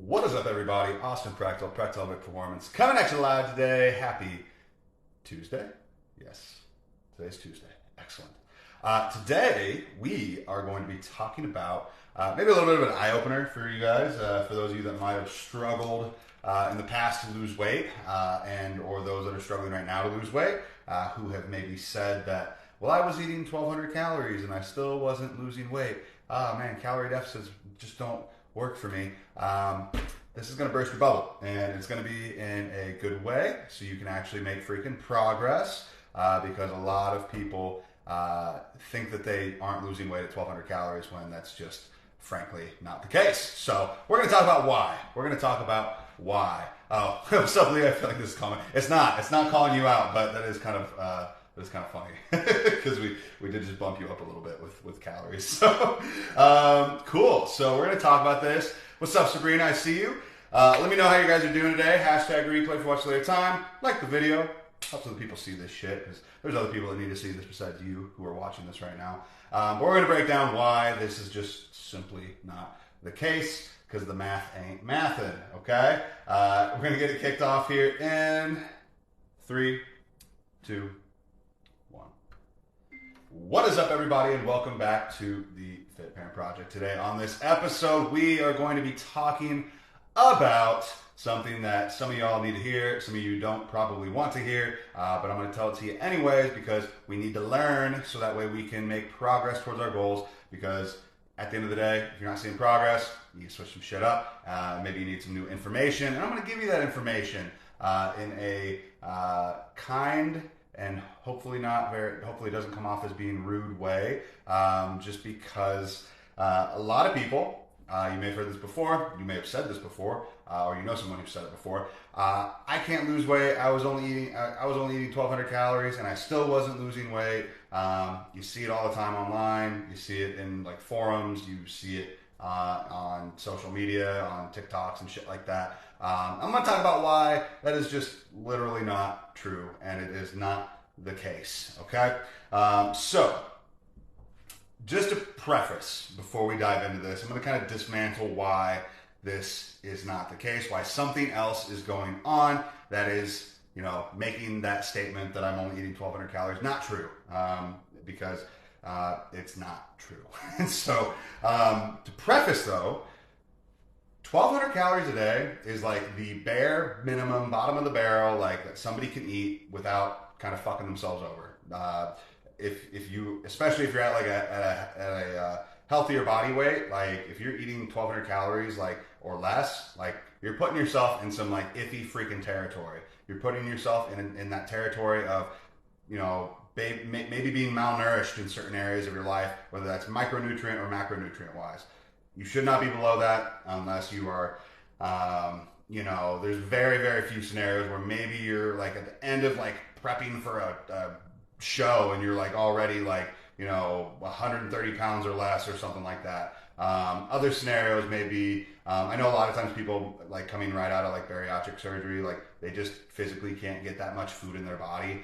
What is up, everybody? Austin Practical Performance coming at you live today. Happy Tuesday. Yes, today's Tuesday. Excellent. Today we are going to be talking about maybe a little bit of an eye-opener for you guys, for those of you that might have struggled in the past to lose weight, and or those that are struggling right now to lose weight, who have maybe said that, well, I was eating 1,200 calories and I still wasn't losing weight. Man, calorie deficits just don't work for me. This is going to burst your bubble, and it's going to be in a good way, so you can actually make freaking progress, because a lot of people think that they aren't losing weight at 1,200 calories when that's just, frankly, not the case. So we're going to talk about why. We're going to talk about why. Oh, what's up, Leah? I feel like this is common. It's not calling you out, but that is kind of funny because we did just bump you up a little bit with calories. So cool. So we're going to talk about this. What's up, Sabrina? I see you. Let me know how you guys are doing today. Hashtag replay for watch later time. Like the video. Helps other people see this shit, because there's other people that need to see this besides you who are watching this right now. But we're going to break down why this is just simply not the case, because the math ain't mathin', okay? We're going to get it kicked off here in 3, 2, 1. What is up, everybody, and welcome back to the Fit Parent Project. Today on this episode, we are going to be talking about something that some of y'all need to hear, some of you don't probably want to hear, but I'm going to tell it to you anyways, because we need to learn so that way we can make progress towards our goals. Because at the end of the day, if you're not seeing progress, you need to switch some shit up. Maybe you need some new information, and I'm going to give you that information in a kind and hopefully hopefully it doesn't come off as being rude way, just because a lot of people, you may have heard this before, you may have said this before, or you know someone who said it before. I can't lose weight. I was only eating 1,200 calories, and I still wasn't losing weight. You see it all the time online. You see it in like forums. You see it on social media, on TikToks and shit like that. I'm going to talk about why that is just literally not true, and it is not the case. Okay, so. Just a preface before we dive into this, I'm going to kind of dismantle why this is not the case, why something else is going on that is, making that statement that I'm only eating 1,200 calories not true, because it's not true. And so, to preface though, 1,200 calories a day is like the bare minimum, bottom of the barrel, like that somebody can eat without kind of fucking themselves over. If you, especially if you're at like a healthier body weight, like if you're eating 1,200 calories like or less, like you're putting yourself in some like iffy freaking territory. You're putting yourself in that territory of, maybe being malnourished in certain areas of your life, whether that's micronutrient or macronutrient wise. You should not be below that unless you are, there's very, very few scenarios where maybe you're like at the end of like prepping for a show and you're like already like 130 pounds or less or something like that. Other scenarios maybe, I know a lot of times people like coming right out of like bariatric surgery, like they just physically can't get that much food in their body.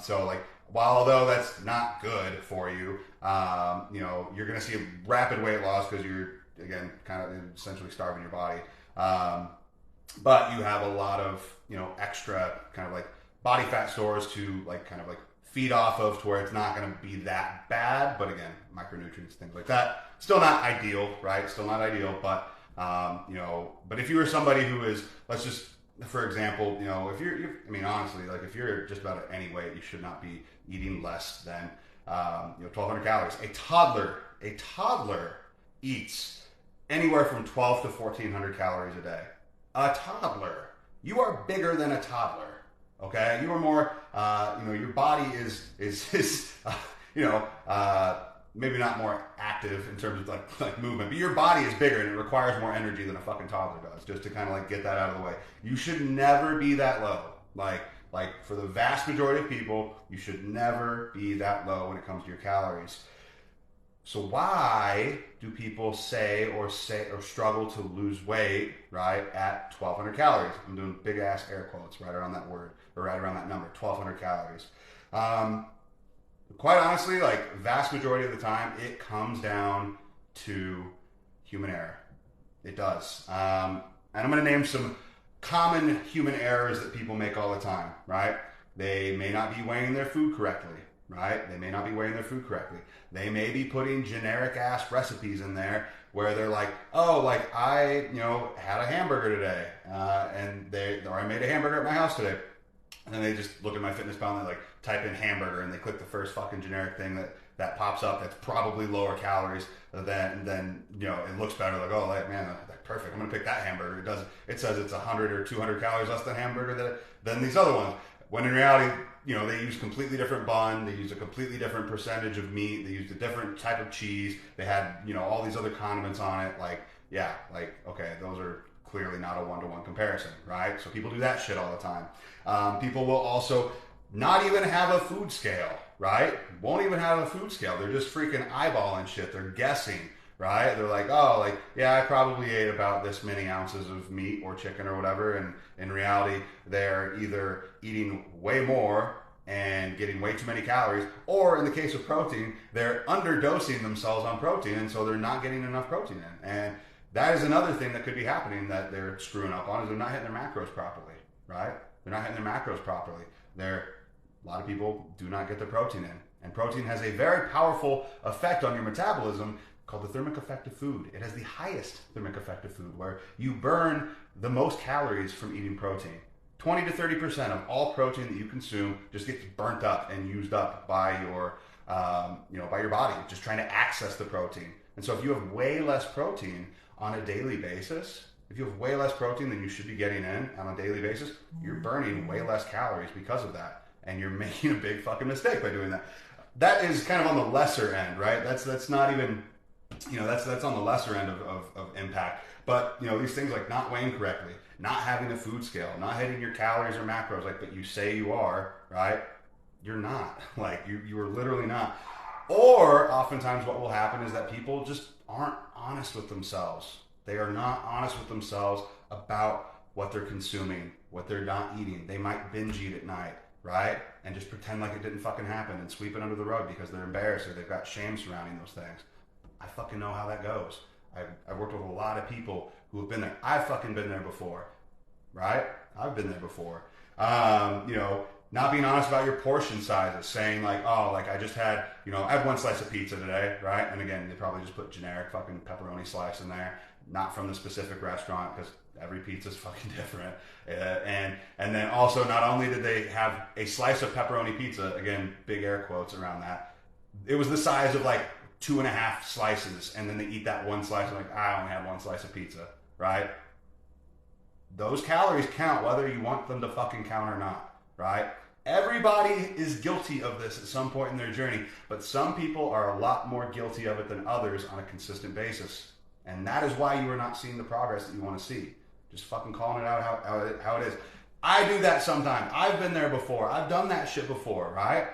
So like, although that's not good for you, you're going to see a rapid weight loss because you're, again, kind of essentially starving your body. But you have a lot of, extra kind of like body fat stores to like kind of like feed off of, to where it's not going to be that bad. But again, micronutrients, things like that, still not ideal, right? Still not ideal. But, but if you were somebody who is, let's just, for example, if you're honestly, like if you're just about at any weight, you should not be eating less than, 1,200 calories. A toddler eats anywhere from 1,200 to 1,400 calories a day. A toddler. You are bigger than a toddler. Okay, you are more. Your body is maybe not more active in terms of like movement, but your body is bigger and it requires more energy than a fucking toddler does. Just to kind of like get that out of the way. You should never be that low. Like for the vast majority of people, you should never be that low when it comes to your calories. So why do people say or struggle to lose weight, right, at 1,200 calories? I'm doing big ass air quotes right around that word, or right around that number, 1,200 calories. Quite honestly, like vast majority of the time, it comes down to human error. It does. And I'm going to name some common human errors that people make all the time, right? They may not be weighing their food correctly, right? They may not be weighing their food correctly. They may be putting generic ass recipes in there where they're like, oh, like I, had a hamburger today, or I made a hamburger at my house today. And then they just look at MyFitnessPal and they like type in hamburger and they click the first fucking generic thing that pops up that's probably lower calories then it looks better. Like, oh, like, man, that's perfect. I'm gonna pick that hamburger. It says it's 100 or 200 calories less than hamburger than these other ones. When in reality, they use completely different bun. They use a completely different percentage of meat. They used a different type of cheese. They had all these other condiments on it. Okay, those are clearly not a one-to-one comparison, right? So people do that shit all the time. People will also not even have a food scale, right? Won't even have a food scale. They're just freaking eyeballing shit. They're guessing, right? They're like, oh, like, yeah, I probably ate about this many ounces of meat or chicken or whatever. And in reality, they're either eating way more and getting way too many calories, or in the case of protein, they're underdosing themselves on protein, and so they're not getting enough protein in. And that is another thing that could be happening that they're screwing up on, is they're not hitting their macros properly, right? They're not hitting their macros properly. A lot of people do not get their protein in. And protein has a very powerful effect on your metabolism called the thermic effect of food. It has the highest thermic effect of food, where you burn the most calories from eating protein. 20 to 30% of all protein that you consume just gets burnt up and used up by your body, just trying to access the protein. And so if you have way less protein on a daily basis, if you have way less protein than you should be getting in on a daily basis, you're burning way less calories because of that. And you're making a big fucking mistake by doing that. That is kind of on the lesser end, right? That's not even, that's on the lesser end of impact. But, these things like not weighing correctly, not having a food scale, not hitting your calories or macros but you say you are, right? You're not. Like, you are literally not. Or oftentimes what will happen is that people just aren't honest with themselves. They are not honest with themselves about what they're consuming, what they're not eating. They might binge eat at night, right? And just pretend like it didn't fucking happen and sweep it under the rug because they're embarrassed or they've got shame surrounding those things. I fucking know how that goes. I've worked with a lot of people who have been there. I've fucking been there before, right? I've been there before. Not being honest about your portion sizes, saying like, oh, like I just had, I had one slice of pizza today, right? And again, they probably just put generic fucking pepperoni slice in there, not from the specific restaurant, because every pizza's fucking different. And then also, not only did they have a slice of pepperoni pizza, again, big air quotes around that, it was the size of like 2.5 slices, and then they eat that one slice, and like, I only had one slice of pizza, right? Those calories count whether you want them to fucking count or not, right? Everybody is guilty of this at some point in their journey, but some people are a lot more guilty of it than others on a consistent basis. And that is why you are not seeing the progress that you want to see. Just fucking calling it out how it is. I do that sometimes. I've been there before. I've done that shit before, right?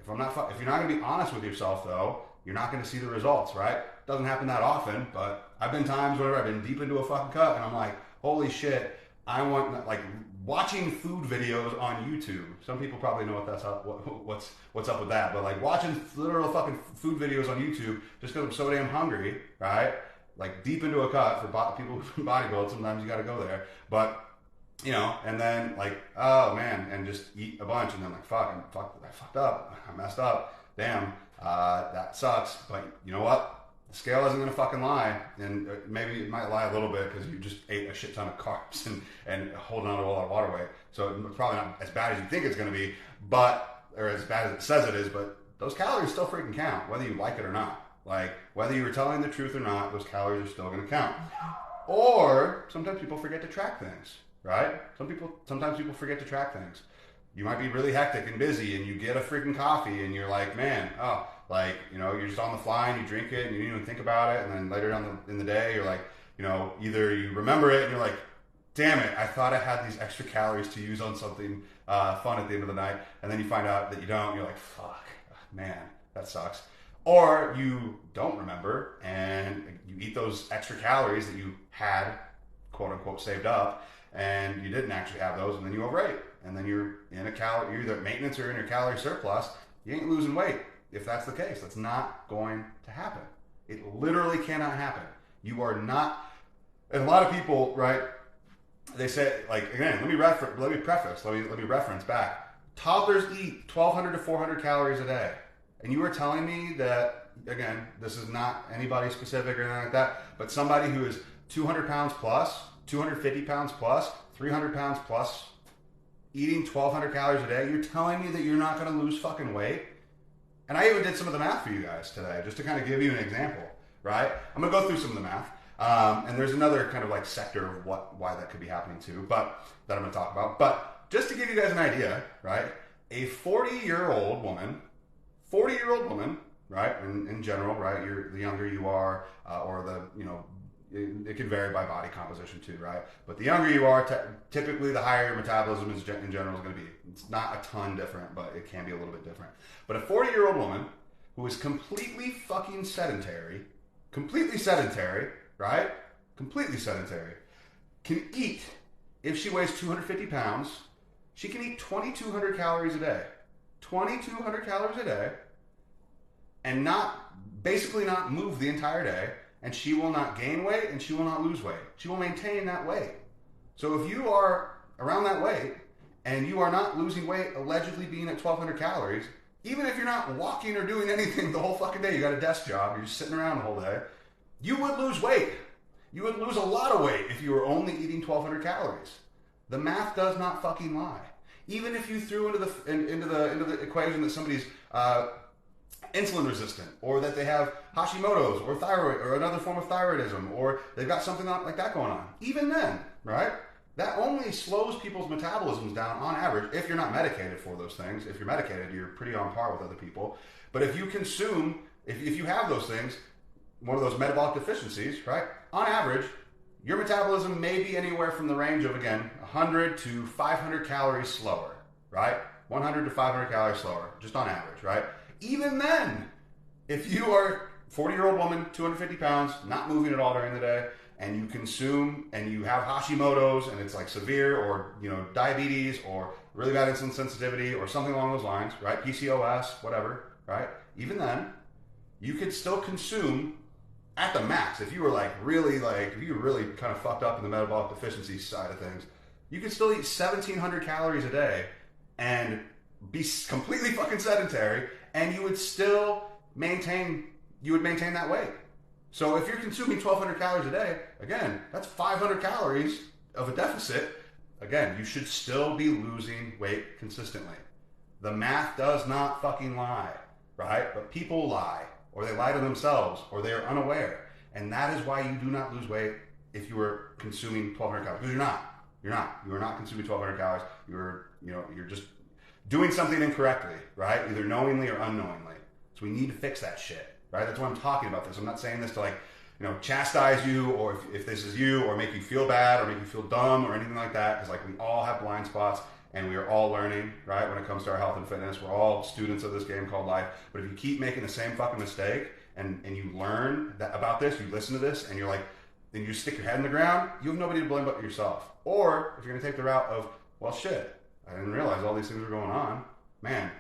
If you're not going to be honest with yourself, though, you're not going to see the results, right? It doesn't happen that often, but I've been times where I've been deep into a fucking cut, and I'm like, holy shit, I want, like, watching food videos on YouTube. Some people probably know what's up with that, but like watching literal fucking food videos on YouTube just because I'm so damn hungry, right? Like deep into a cut for people who bodybuild. Sometimes you got to go there, but and then like, oh man, and just eat a bunch, and then like, I fucked up, I messed up, damn, that sucks. But you know what? The scale isn't going to fucking lie, and maybe it might lie a little bit because you just ate a shit ton of carbs and holding on to all that water weight. So it's probably not as bad as you think it's going to be, or as bad as it says it is, but those calories still freaking count, whether you like it or not. Like, whether you were telling the truth or not, those calories are still going to count. Or sometimes people forget to track things, right? Sometimes people forget to track things. You might be really hectic and busy, and you get a freaking coffee, and you're like, man, oh, like, you're just on the fly, and you drink it, and you didn't even think about it, and then later on in the day, you're like, either you remember it, and you're like, damn it, I thought I had these extra calories to use on something fun at the end of the night, and then you find out that you don't, and you're like, fuck, man, that sucks. Or you don't remember, and you eat those extra calories that you had, quote unquote, saved up, and you didn't actually have those, and then you overate. And then you're either at maintenance or in your calorie surplus. You ain't losing weight. If that's the case, that's not going to happen. It literally cannot happen. You are not, and a lot of people, right, they say, like, again, let me reference back. Toddlers eat 1,200 to 400 calories a day. And you are telling me that, again, this is not anybody specific or anything like that, but somebody who is 200 pounds plus, 250 pounds plus, 300 pounds plus, eating 1,200 calories a day, you're telling me that you're not going to lose fucking weight? And I even did some of the math for you guys today, just to kind of give you an example, right? I'm going to go through some of the math. And there's another kind of like sector of why that could be happening too, but that I'm going to talk about. But just to give you guys an idea, right? A 40-year-old woman, right? In general, right? The younger you are, or it can vary by body composition too, right? But the younger you are, typically the higher your metabolism in general is going to be. It's not a ton different, but it can be a little bit different. But a 40-year-old woman who is completely fucking sedentary, right? Completely sedentary, can eat, if she weighs 250 pounds, she can eat 2,200 calories a day. 2,200 calories a day, and basically not move the entire day, and she will not gain weight and she will not lose weight. She will maintain that weight. So if you are around that weight and you are not losing weight, allegedly being at 1,200 calories, even if you're not walking or doing anything the whole fucking day, you got a desk job, you're just sitting around the whole day, you would lose weight. You would lose a lot of weight if you were only eating 1,200 calories. The math does not fucking lie. Even if you threw into the equation that somebody's insulin resistant, or that they have Hashimoto's or thyroid or another form of thyroidism, or they've got something like that going on, even then, right? That only slows people's metabolisms down on average if you're not medicated for those things. If you're medicated, you're pretty on par with other people. But if you consume, if you have those things, one of those metabolic deficiencies, right? On average, your metabolism may be anywhere from the range of, again, 100 to 500 calories slower, right? 100 to 500 calories slower, just on average, right? Even then, if you are a 40-year-old woman, 250 pounds, not moving at all during the day, and you consume, and you have Hashimoto's, and it's like severe, or, diabetes, or really bad insulin sensitivity, or something along those lines, right? PCOS, whatever, right? Even then, you could still consume at the max. If you were if you were really kind of fucked up in the metabolic deficiency side of things, you could still eat 1,700 calories a day and be completely fucking sedentary, and you would still maintain that weight. So if you're consuming 1,200 calories a day, again, that's 500 calories of a deficit. Again, you should still be losing weight consistently. The math does not fucking lie, right? But people lie, or they lie to themselves, or they are unaware. And that is why you do not lose weight if you are consuming 1,200 calories. Because you're not. You are not consuming 1,200 calories. You're just doing something incorrectly, right? Either knowingly or unknowingly. So we need to fix that shit, right? That's why I'm talking about this. I'm not saying this to chastise you, or if this is you, or make you feel bad, or make you feel dumb, or anything like that. Because we all have blind spots, and we are all learning, right? When it comes to our health and fitness, we're all students of this game called life. But if you keep making the same fucking mistake, and you learn about this, you listen to this, and then you stick your head in the ground, you have nobody to blame but yourself. Or if you're gonna take the route of, well, shit, I didn't realize all these things were going on. Man,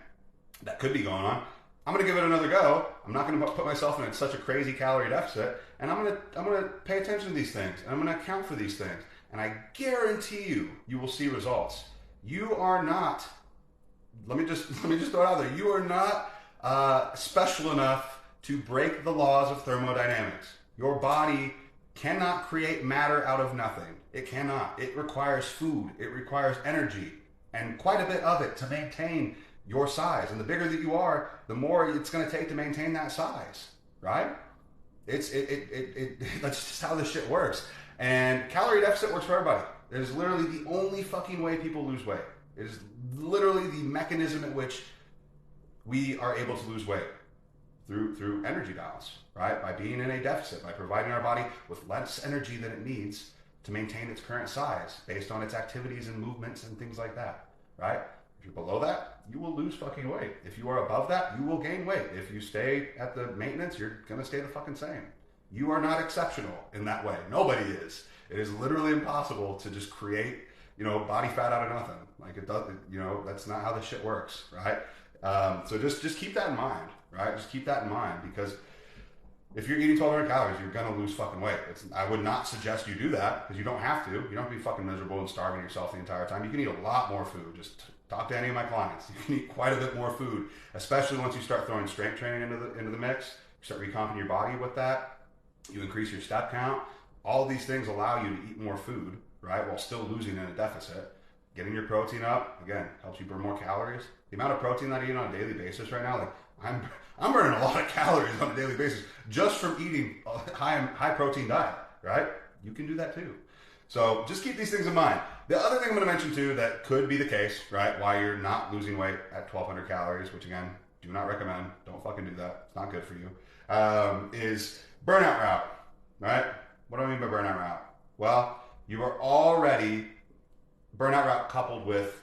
that could be going on. I'm gonna give it another go. I'm not gonna put myself in such a crazy calorie deficit, and I'm gonna pay attention to these things, and I'm gonna account for these things, and I guarantee you will see results. You are not. Let me just throw it out there. You are not special enough to break the laws of thermodynamics. Your body cannot create matter out of nothing. It cannot. It requires food. It requires energy, and quite a bit of it to maintain your size. And the bigger that you are, the more it's going to take to maintain that size, right? That's just how this shit works. And calorie deficit works for everybody. It is literally the only fucking way people lose weight. It is literally the mechanism at which we are able to lose weight, through energy balance, right? By being in a deficit, by providing our body with less energy than it needs to maintain its current size based on its activities and movements and things like that, right? If you're below that, you will lose fucking weight. If you are above that, you will gain weight. If you stay at the maintenance, you're gonna stay the fucking same. You are not exceptional in that way. Nobody is. It is literally impossible to just create, body fat out of nothing. It does, that's not how this shit works, right? So just keep that in mind, right? Just keep that in mind, because If you're eating 1,200 calories, you're gonna lose fucking weight. I would not suggest you do that because you don't have to. You don't have to be fucking miserable and starving yourself the entire time. You can eat a lot more food. Just talk to any of my clients. You can eat quite a bit more food, especially once you start throwing strength training into the mix. You start recomping your body with that. You increase your step count. All these things allow you to eat more food, right, while still losing in a deficit. Getting your protein up, again, helps you burn more calories. The amount of protein that I eat on a daily basis right now, like I'm burning a lot of calories on a daily basis just from eating a high protein diet, right? You can do that too. So just keep these things in mind. The other thing I'm going to mention too that could be the case, right, why you're not losing weight at 1,200 calories, which again, do not recommend. Don't fucking do that. It's not good for you. Is burnout route, right? What do I mean by burnout route? Well, you are already burnout route coupled with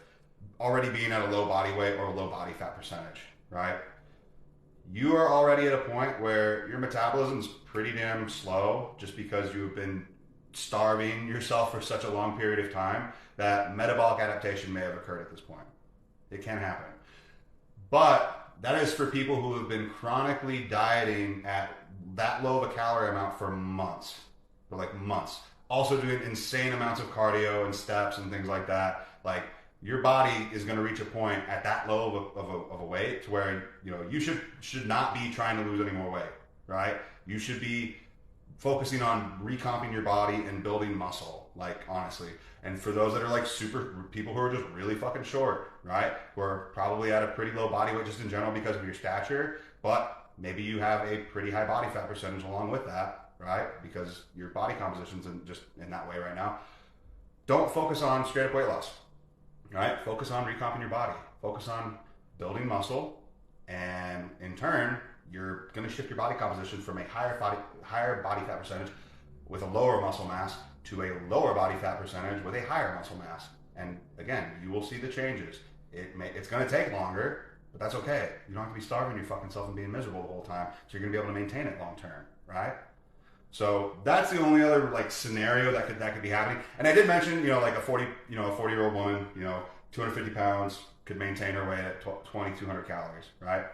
already being at a low body weight or a low body fat percentage, right? You are already at a point where your metabolism is pretty damn slow just because you've been starving yourself for such a long period of time that metabolic adaptation may have occurred at this point. It can happen. But that is for people who have been chronically dieting at that low of a calorie amount for months, for like months. Also doing insane amounts of cardio and steps and things like that. Like, your body is going to reach a point at that low of a weight to where, you know, you should not be trying to lose any more weight, right? You should be focusing on recomping your body and building muscle, like, honestly. And for those that are like people who are just really fucking short, right? Who are probably at a pretty low body weight just in general because of your stature, but maybe you have a pretty high body fat percentage along with that, right? Because your body composition's just in that way right now. Don't focus on straight up weight loss. Right? Focus on recomping your body. Focus on building muscle, and in turn, you're going to shift your body composition from a higher body fat percentage with a lower muscle mass to a lower body fat percentage with a higher muscle mass. And again, you will see the changes. It's going to take longer, but that's okay. You don't have to be starving your fucking self and being miserable the whole time. So you're going to be able to maintain it long term, right? So that's the only other like scenario that could be happening. And I did mention, like a 40-year-old woman, 250 pounds could maintain her weight at 2,200 calories, right?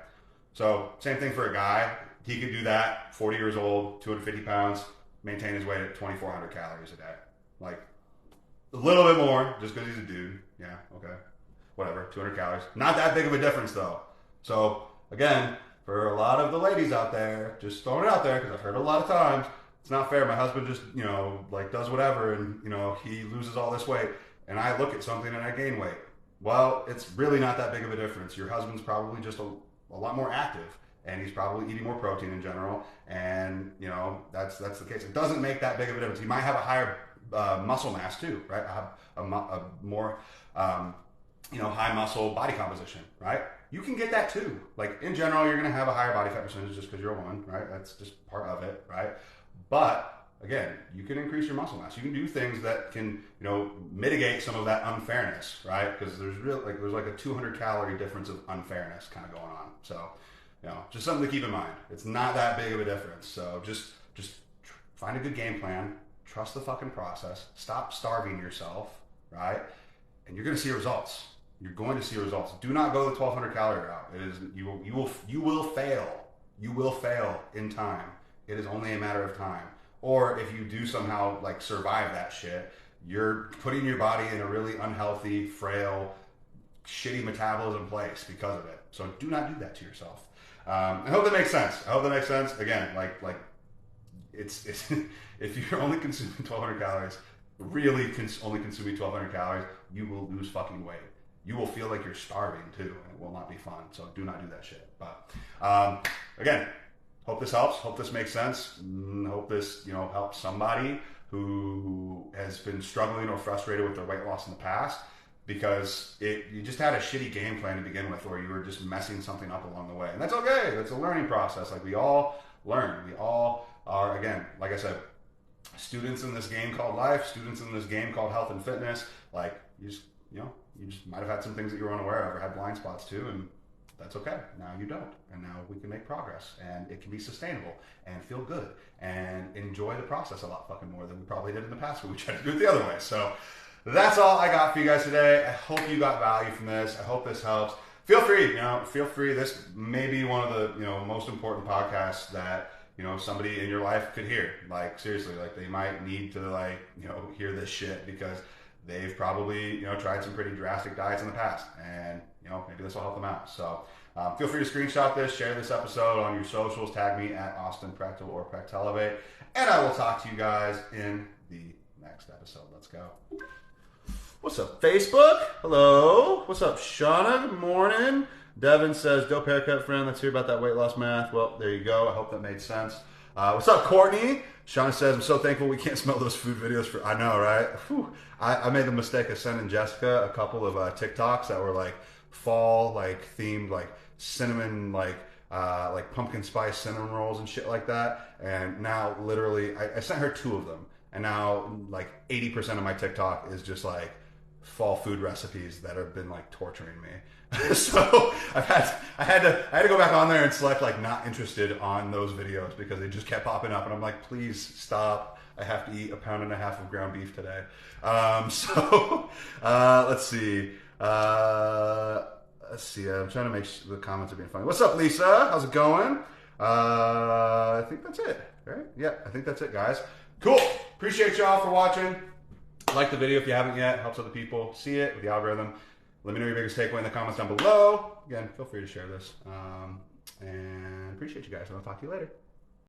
So same thing for a guy. He could do that, 40 years old, 250 pounds, maintain his weight at 2,400 calories a day. Like a little bit more just because he's a dude. Yeah, okay. Whatever, 200 calories. Not that big of a difference though. So again, for a lot of the ladies out there, just throwing it out there because I've heard it a lot of times, it's not fair. My husband just, does whatever and, he loses all this weight and I look at something and I gain weight. Well, it's really not that big of a difference. Your husband's probably just a lot more active and he's probably eating more protein in general. And, that's the case. It doesn't make that big of a difference. He might have a higher muscle mass too, right? A more, high muscle body composition, right? You can get that too. Like in general, you're going to have a higher body fat percentage just because you're a woman, right? That's just part of it, right? But again, you can increase your muscle mass. You can do things that can, mitigate some of that unfairness, right? Because there's like a 200 calorie difference of unfairness kind of going on. So, just something to keep in mind. It's not that big of a difference. So just find a good game plan. Trust the fucking process. Stop starving yourself, right? And you're going to see results. You're going to see results. Do not go the 1,200 calorie route. It is you will fail. You will fail in time. It is only a matter of time. Or if you do somehow like survive that shit, you're putting your body in a really unhealthy, frail, shitty metabolism place because of it. So do not do that to yourself. I hope that makes sense. Again, like it's if you're only consuming 1,200 calories, really only consuming 1,200 calories, you will lose fucking weight. You will feel like you're starving too, and it will not be fun. So do not do that shit. But again, hope this helps. Hope this makes sense. Hope this helps somebody who has been struggling or frustrated with their weight loss in the past because you just had a shitty game plan to begin with, or you were just messing something up along the way, and that's okay. That's a learning process. Like we all learn. We all are, again, like I said, students in this game called life. Students in this game called health and fitness. Like you just might have had some things that you were unaware of or had blind spots too, and that's okay. Now you don't. And now we can make progress, and it can be sustainable and feel good and enjoy the process a lot fucking more than we probably did in the past when we tried to do it the other way. So that's all I got for you guys today. I hope you got value from this. I hope this helps. Feel free. This may be one of the most important podcasts that somebody in your life could hear. Like, seriously, like they might need to like, hear this shit because they've probably, tried some pretty drastic diets in the past, and, maybe this will help them out. So feel free to screenshot this, share this episode on your socials, tag me at Austin Practical or Practelevate, and I will talk to you guys in the next episode. Let's go. What's up, Facebook? Hello. What's up, Shauna? Good morning. Devin says, dope haircut, friend. Let's hear about that weight loss math. Well, there you go. I hope that made sense. What's up, Courtney? Shauna says, I'm so thankful we can't smell those food videos for... I know, right? Whew. I made the mistake of sending Jessica a couple of TikToks that were like fall, like themed, like cinnamon, like pumpkin spice cinnamon rolls and shit like that. And now literally, I sent her 2 of them. And now like 80% of my TikTok is just like fall food recipes that have been like torturing me. So I had to go back on there and select like not interested on those videos because they just kept popping up, and I'm like, please stop. I have to eat 1.5 pounds of ground beef today. Let's see. I'm trying to make sure the comments are being funny. What's up, Lisa? How's it going? I think that's it, right? Yeah, I think that's it, guys. Cool. Appreciate y'all for watching. Like the video if you haven't yet. Helps other people see it with the algorithm. Let me know your biggest takeaway in the comments down below. Again, feel free to share this. And appreciate you guys. I'll talk to you later.